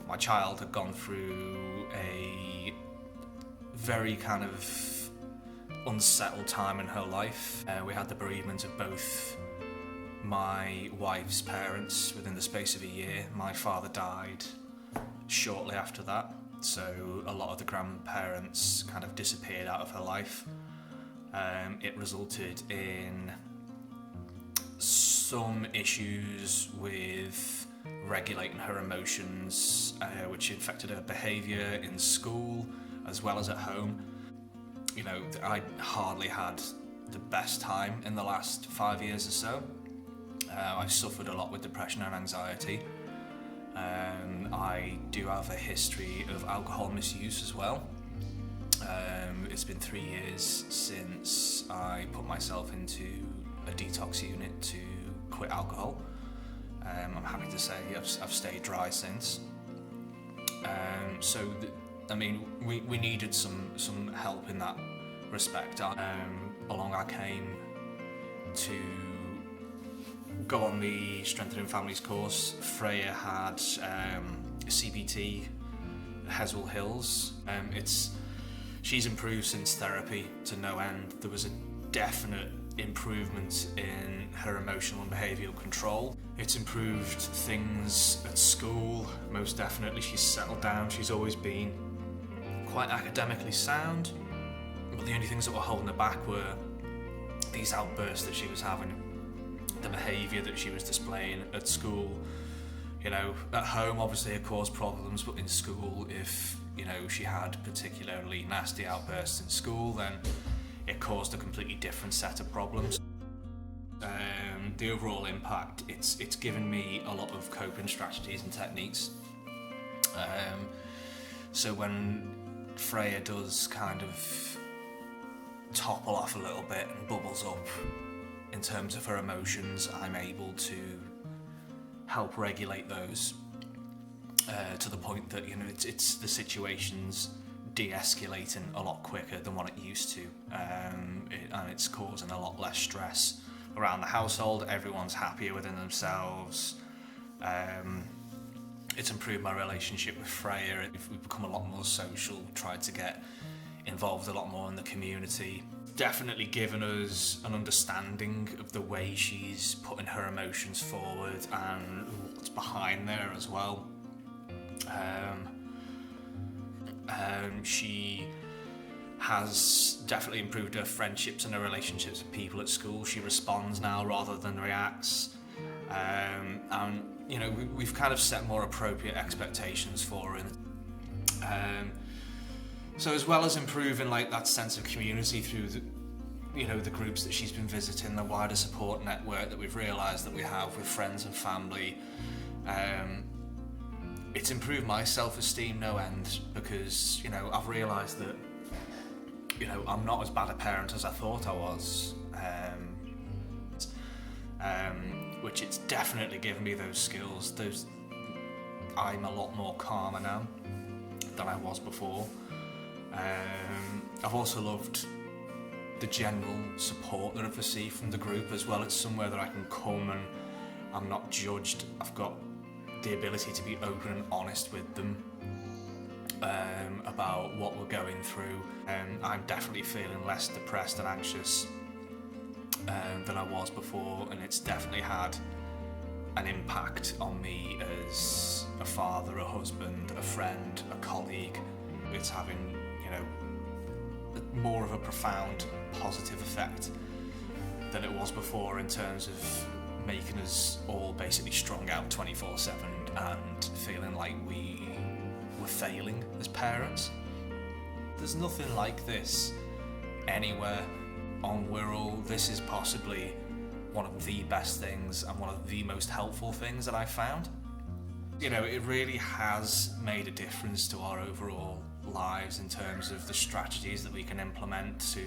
My child had gone through a very kind of unsettled time in her life. We had the bereavement of both my wife's parents within the space of a year. My father died shortly after that, so a lot of the grandparents kind of disappeared out of her life. It resulted in some issues with regulating her emotions, which affected her behaviour in school as well as at home. You know, I hardly had the best time in the last 5 years or so. I've suffered a lot with depression and anxiety. I do have a history of alcohol misuse as well. It's been 3 years since I put myself into a detox unit to quit alcohol. I'm happy to say I've stayed dry since. We needed some help in that respect. Along I came to go on the Strengthening Families course. Freya had CBT, Heswell Hills. She's improved since therapy to no end. There was a definite improvement in her emotional and behavioural control. It's improved things at school, most definitely. She's settled down. She's always been quite academically sound, but the only things that were holding her back were these outbursts that she was having, the behaviour that she was displaying at school. You know, at home obviously it caused problems, but in school, if she had particularly nasty outbursts in school, then it caused a completely different set of problems. The overall impact, it's given me a lot of coping strategies and techniques. So when Freya does kind of topple off a little bit and bubbles up in terms of her emotions, I'm able to help regulate those to the point that it's the situation's de-escalating a lot quicker than what it used to, and it's causing a lot less stress around the household. Everyone's happier within themselves. It's improved my relationship with Freya. We've become a lot more social, tried to get involved a lot more in the community. Definitely given us an understanding of the way she's putting her emotions forward and what's behind there as well. She has definitely improved her friendships and her relationships with people at school. She responds now rather than reacts. We've kind of set more appropriate expectations for her. So as well as improving that sense of community through the groups that she's been visiting, the wider support network that we've realised that we have with friends and family, it's improved my self-esteem no end, because I've realised that I'm not as bad a parent as I thought I was, which it's definitely given me those skills. I'm a lot more calmer now than I was before. I've also loved the general support that I've received from the group as well. It's somewhere that I can come and I'm not judged. I've got the ability to be open and honest with them about what we're going through. I'm definitely feeling less depressed and anxious than I was before, and it's definitely had an impact on me as a father, a husband, a friend, a colleague. It's having more of a profound positive effect than it was before, in terms of making us all basically strung out 24/7 and feeling like we were failing as parents. There's nothing like this anywhere on Wirral. This is possibly one of the best things and one of the most helpful things that I've found. It really has made a difference to our overall lives in terms of the strategies that we can implement to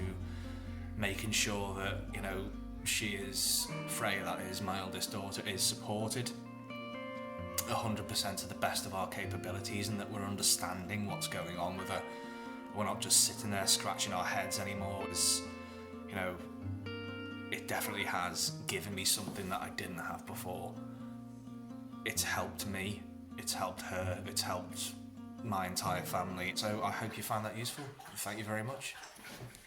making sure that Freya, that is my eldest daughter, is supported 100% to the best of our capabilities, and that we're understanding what's going on with her. We're not just sitting there scratching our heads anymore. It definitely has given me something that I didn't have before. It's helped me. it's helped her, it's helped my entire family. So I hope you found that useful. Thank you very much.